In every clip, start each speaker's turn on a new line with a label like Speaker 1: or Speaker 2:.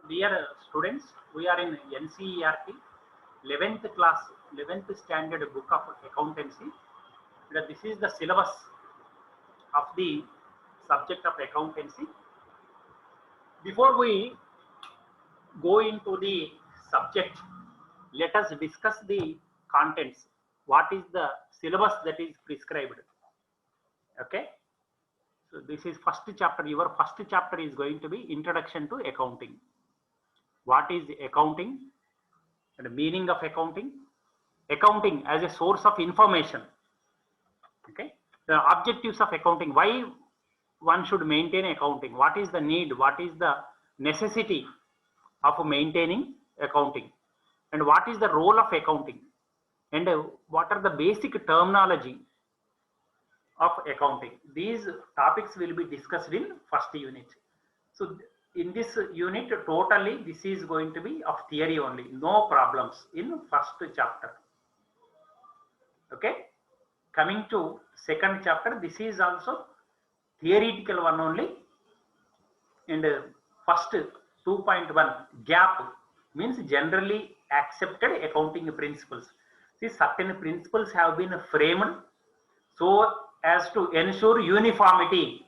Speaker 1: Dear students, we are in NCERT 11th class, 11th standard book of accountancy. This is the syllabus of the subject of accountancy. Before we go into the subject, let us discuss the contents. What is the syllabus that is prescribed? Okay. So this is first chapter. Your first chapter is going to be Introduction to Accounting. What is accounting? And the meaning of accounting? Accounting as a source of information. Okay. The objectives of accounting. Why one should maintain accounting? What is the need? What is the necessity of maintaining accounting? And what is the role of accounting? And what are the basic terminology of accounting? These topics will be discussed in first unit. So in this unit, totally this is going to be of theory only, no problems in first chapter. Okay. Coming to second chapter, this is also theoretical one only. And first 2.1 gap means generally accepted accounting principles. See, certain principles have been framed so as to ensure uniformity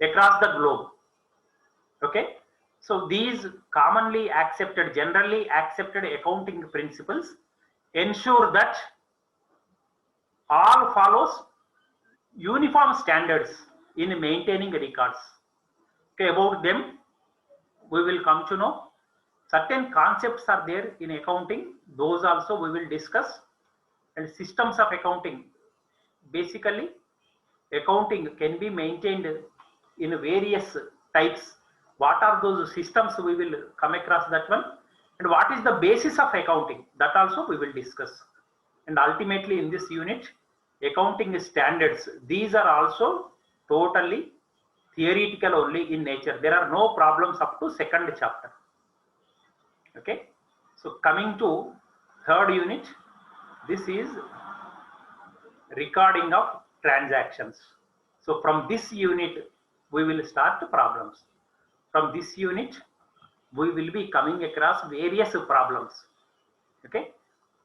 Speaker 1: across the globe. Okay. So these commonly accepted, generally accepted accounting principles ensure that all follows uniform standards in maintaining records. Okay, about them we will come to know. Certain concepts are there in accounting, those also we will discuss. And systems of accounting. Basically, accounting can be maintained in various types. What are those systems? We will come across that one. And what is the basis of accounting? That also we will discuss. And ultimately in this unit, accounting standards. These are also totally theoretical only in nature. There are no problems up to second chapter. Okay. So coming to third unit, this is recording of transactions. So from this unit, we will start the problems. From this unit, we will be coming across various problems. Okay.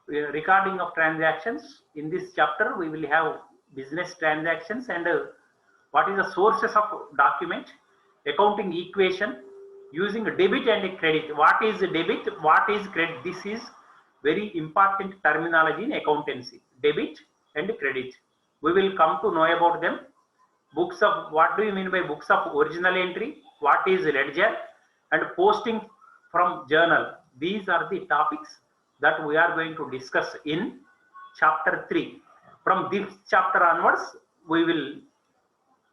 Speaker 1: Recording of transactions. In this chapter, we will have business transactions and what is the sources of document, accounting equation, using debit and credit. What is debit? What is credit? This is very important terminology in accountancy. Debit and credit. We will come to know about them. Books of, what do you mean by books of original entry? What is ledger? And posting from journal. These are the topics that we are going to discuss in chapter 3. From this chapter onwards, we will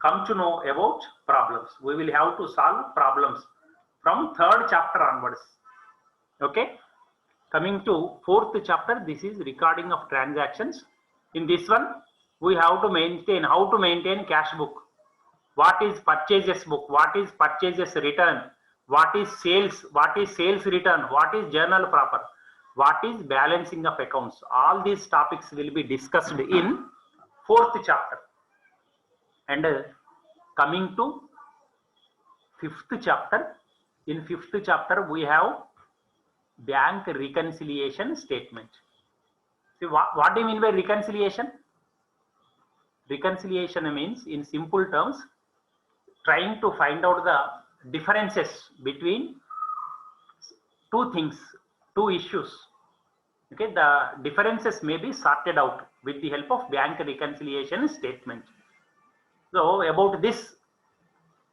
Speaker 1: come to know about problems. We will have to solve problems from third chapter onwards. Okay. Coming to fourth chapter, this is recording of transactions. In this one, we have to maintain, how to maintain cash book. What is purchases book? What is purchases return? What is sales return? What is journal proper? What is balancing of accounts? All these topics will be discussed in fourth chapter. And coming to fifth chapter, in fifth chapter we have bank reconciliation statement. See, what do you mean by reconciliation? Reconciliation means, in simple terms, trying to find out the differences between two things, two issues. Okay, the differences may be sorted out with the help of bank reconciliation statement. So about this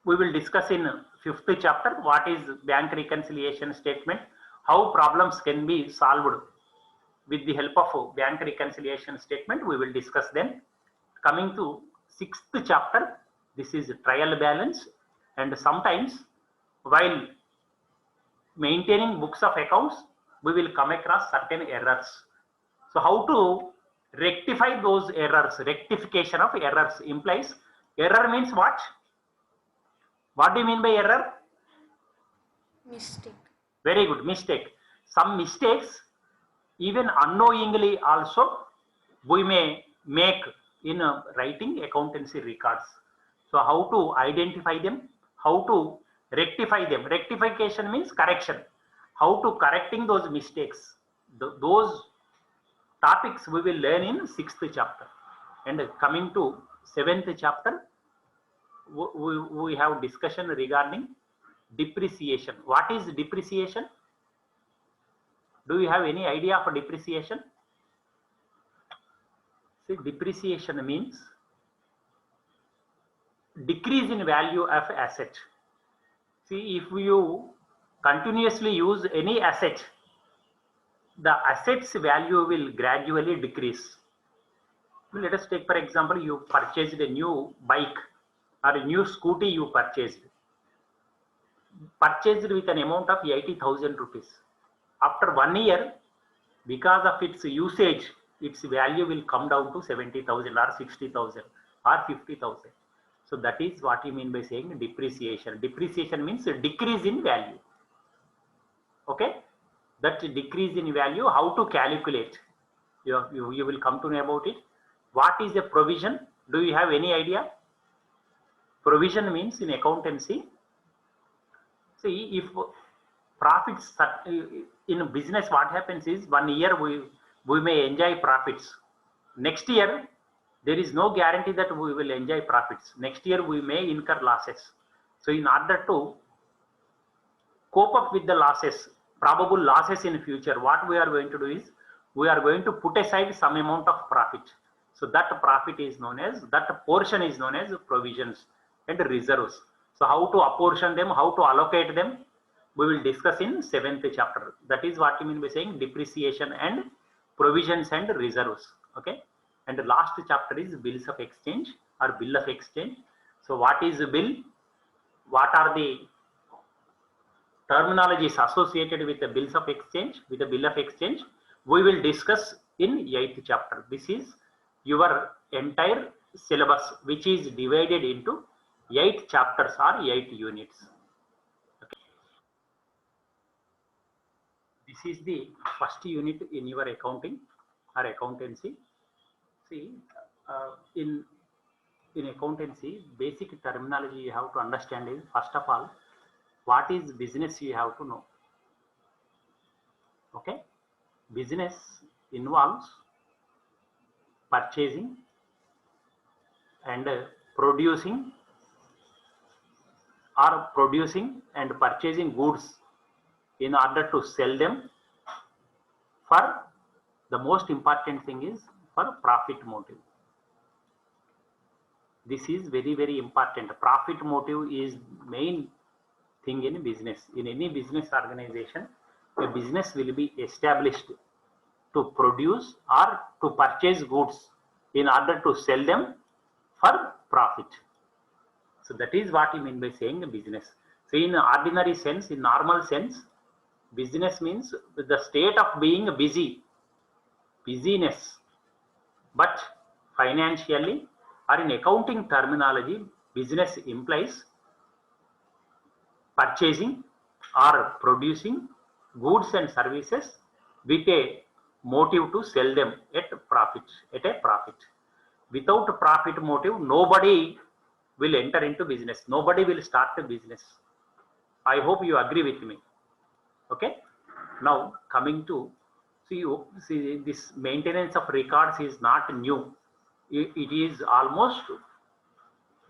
Speaker 1: we will discuss in fifth chapter. What is bank reconciliation statement? How problems can be solved with the help of bank reconciliation statement? We will discuss then. Coming to sixth chapter, this is trial balance. And sometimes while maintaining books of accounts, we will come across certain errors. So how to rectify those errors? Rectification of errors implies, error means what? What do you mean by error?
Speaker 2: Mistake.
Speaker 1: Very good, mistake. Some mistakes, even unknowingly also, we may make in writing accountancy records. So how to identify them? How to rectify them. Rectification means correction. How to correcting those mistakes. Those topics we will learn in 6th chapter. And coming to 7th chapter, we have discussion regarding depreciation. What is depreciation? Do you have any idea of depreciation? See, depreciation means decrease in value of asset. See, if you continuously use any asset, the asset's value will gradually decrease. Let us take, for example, you purchased a new bike or a new scooty you purchased with an amount of 80,000 rupees. After 1 year, because of its usage, its value will come down to 70,000 or 60,000 or 50,000. So that is what you mean by saying depreciation. Depreciation means a decrease in value. Okay? That decrease in value, how to calculate? You will come to know about it. What is a provision? Do you have any idea? Provision means in accountancy, see, if profits in business, what happens is 1 year we may enjoy profits. Next year, there is no guarantee that we will enjoy profits. Next year, we may incur losses. So in order to cope up with the losses, probable losses in future, what we are going to do is, we are going to put aside some amount of profit. So that profit is known as, that portion is known as provisions and reserves. So how to apportion them, how to allocate them, we will discuss in 7th chapter. That is what you mean by saying depreciation and provisions and reserves. Okay. And the last chapter is bills of exchange or bill of exchange. So what is a bill? What are the terminologies associated with the bills of exchange, with the bill of exchange? We will discuss in 8th chapter. This is your entire syllabus, which is divided into 8 chapters or 8 units. Okay. This is the first unit in your accounting or accountancy. See, in accountancy, basic terminology you have to understand is, first of all, what is business you have to know. Okay, business involves purchasing and producing and purchasing goods in order to sell them for, the most important thing is, for profit motive. This is very, very important. Profit motive is main thing in business. In any business organization, a business will be established to produce or to purchase goods in order to sell them for profit. So that is what you mean by saying business. So in ordinary sense, in normal sense, business means the state of being busy, busyness. But financially or in accounting terminology, business implies purchasing or producing goods and services with a motive to sell them at a profit. Without a profit motive, nobody will enter into business. Nobody will start a business. I hope you agree with me. Okay. Now coming to, see this maintenance of records is not new. It is almost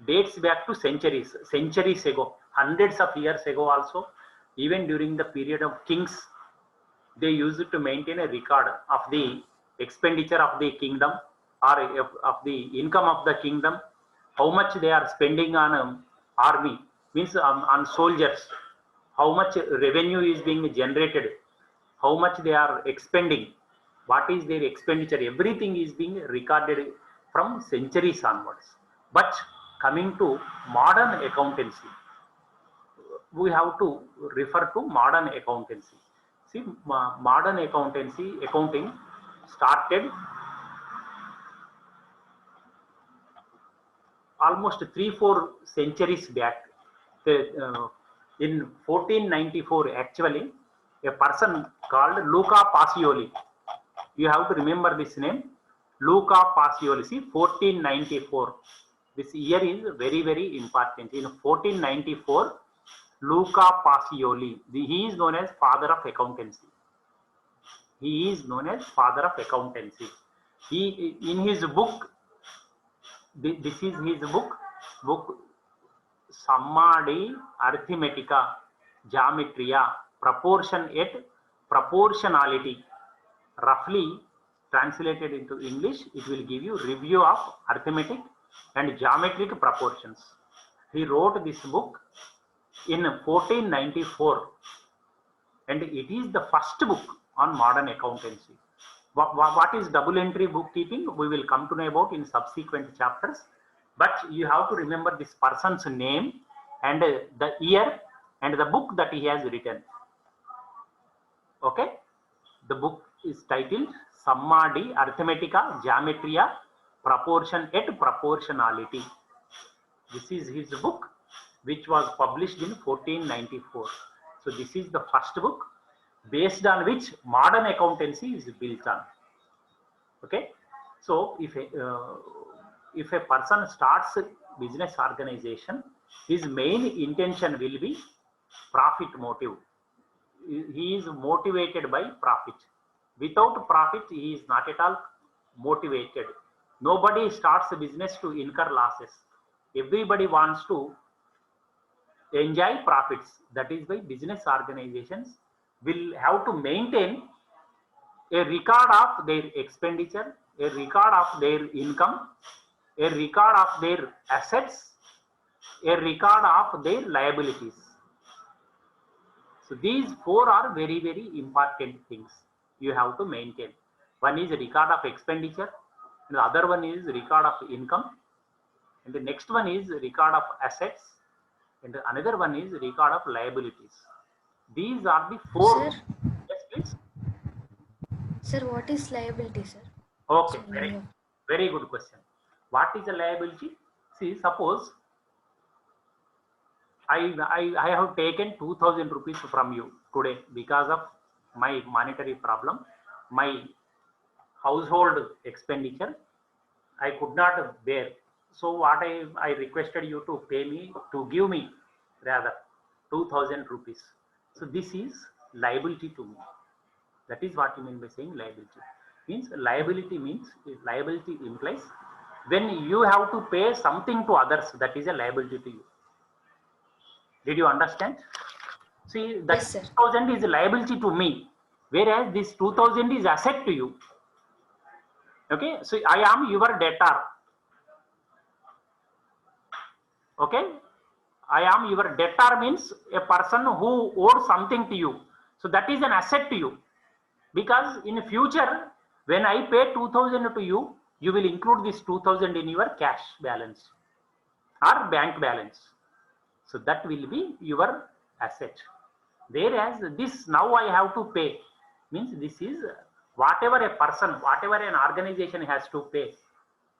Speaker 1: dates back to centuries ago, hundreds of years ago also. Even during the period of kings, they used to maintain a record of the expenditure of the kingdom or of the income of the kingdom, how much they are spending on army, means on soldiers, how much revenue is being generated, how much they are expending, what is their expenditure, everything is being recorded from centuries onwards. But coming to modern accountancy, we have to refer to modern accountancy. See, modern accounting started almost 3-4 centuries back. In 1494, actually, a person called Luca Pacioli. You have to remember this name, Luca Pacioli. See, 1494. This year is very, very important. In 1494, Luca Pacioli. He is known as father of accountancy. He is known as father of accountancy. He, in his book, this is his book Summa di Arithmetica Geometria Proportion et Proportionality. Roughly translated into English, it will give you review of arithmetic and geometric proportions. He wrote this book in 1494, and it is the first book on modern accountancy. What is double entry bookkeeping? We will come to know about in subsequent chapters. But you have to remember this person's name and the year and the book that he has written. Okay, the book is titled Summa di Arithmetica Geometria Proportion et Proportionality. This is his book, which was published in 1494. So this is the first book based on which modern accountancy is built on. Okay, so if a person starts a business organization, his main intention will be profit motive. He is motivated by profit. Without profit, he is not at all motivated. Nobody starts a business to incur losses. Everybody wants to enjoy profits. That is why business organizations will have to maintain a record of their expenditure, a record of their income, a record of their assets, a record of their liabilities. So these four are very, very important things you have to maintain. One is a record of expenditure, and the other one is record of income, and the next one is record of assets, and another one is record of liabilities. These are the four.
Speaker 2: Sir?
Speaker 1: Yes, please.
Speaker 2: Sir, what is liability, sir?
Speaker 1: Okay, very good question. What is a liability? See, suppose I have taken 2,000 rupees from you today because of my monetary problem, my household expenditure. I could not bear. So what I requested you to pay me, to give me rather 2,000 rupees. So this is liability to me. That is what you mean by saying liability. Liability implies when you have to pay something to others, that is a liability to you. Did you understand? See, that
Speaker 2: yes,
Speaker 1: 2,000 is a liability to me, whereas this 2,000 is asset to you. Okay, so I am your debtor. Okay, I am your debtor means a person who owed something to you. So that is an asset to you, because in future when I pay 2,000 to you, you will include this 2,000 in your cash balance or bank balance. So that will be your asset. Whereas this now I have to pay means this is whatever a person, whatever an organization has to pay,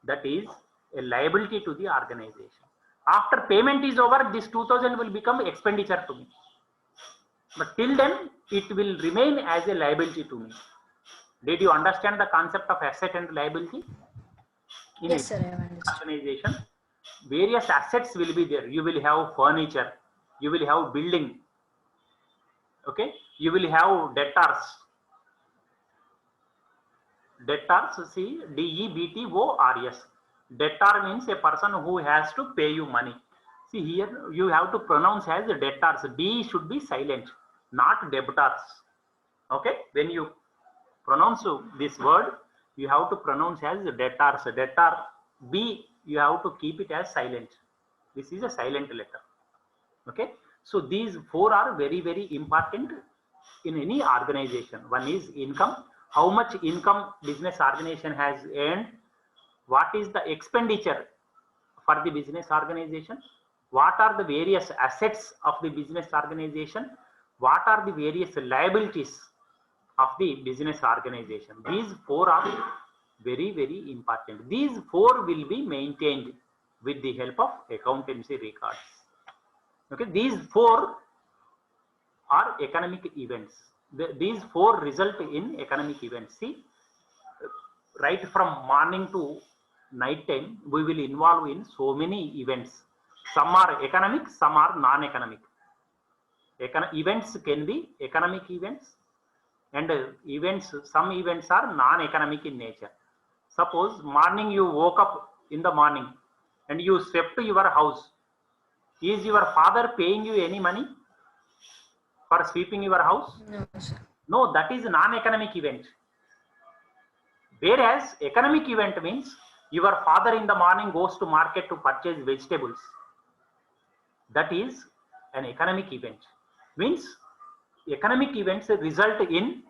Speaker 1: that is a liability to the organization. After payment is over, this 2,000 will become expenditure to me. But till then, it will remain as a liability to me. Did you understand the concept of asset and liability? In
Speaker 2: yes, sir, I have understood.
Speaker 1: Organization, various assets will be there. You will have furniture, you will have building, okay, you will have debtors. Debtors, see, D-E-B-T-O-R-S. Debtor means a person who has to pay you money. See, here you have to pronounce as debtors. D should be silent, not debtors. Okay, when you pronounce this word, you have to pronounce as debtors. Debtor, B, you have to keep it as silent. This is a silent letter. Okay, so these four are very, very important in any organization. One is income. How much income business organization has earned? What is the expenditure for the business organization? What are the various assets of the business organization? What are the various liabilities of the business organization? These four are very, very important. These four will be maintained with the help of accountancy records. Okay, these four are economic events. These four result in economic events. See, right from morning to night time, we will involve in so many events. Some are economic, some are non-economic. Events can be economic events, and events, some events are non-economic in nature. Suppose morning you woke up in the morning and you swept your house. Is your father paying you any money for sweeping your house?
Speaker 2: No, sir.
Speaker 1: No, that is non-economic event. Whereas economic event means your father in the morning goes to market to purchase vegetables. That is an economic event. Means economic events result in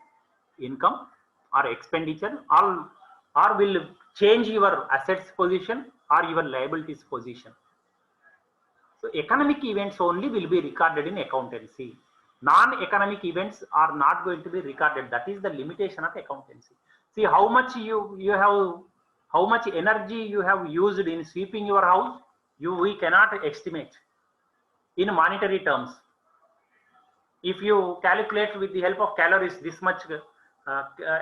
Speaker 1: income or expenditure, or will change your assets position or your liabilities position. So economic events only will be recorded in accountancy. Non-economic events are not going to be recorded. That is the limitation of accountancy. See how much you have, how much energy you have used in sweeping your house. We cannot estimate in monetary terms. If you calculate with the help of calories, this much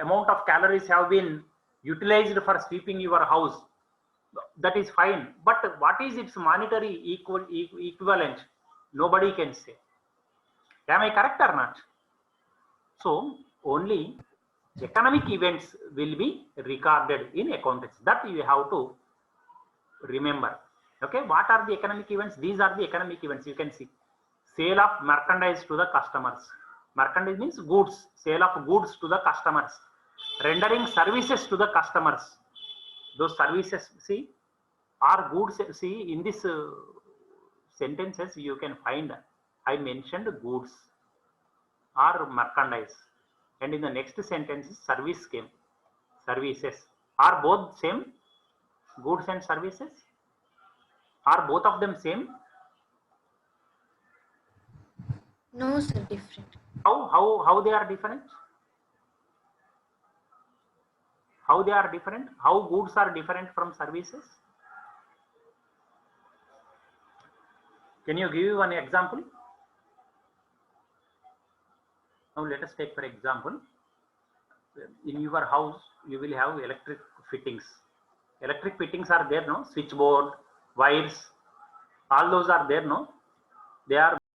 Speaker 1: amount of calories have been utilized for sweeping your house, that is fine. But what is its monetary equivalent? Nobody can say. Am I correct or not? So only economic events will be recorded in accountancy. That you have to remember. Okay, what are the economic events? These are the economic events. You can see sale of merchandise to the customers. Merchandise means goods. Sale of goods to the customers. Rendering services to the customers. Those services, see, are goods. See, in this sentences you can find I mentioned goods or merchandise, and in the next sentence service came. Services are both same. Goods and services, are both of them same?
Speaker 2: No, sir, different.
Speaker 1: How they are different? How they are different? How goods are different from services? Can you give one example? Now let us take for example, in your house you will have electric fittings. Electric fittings are there, no? Switchboard, wires, all those are there, no? They are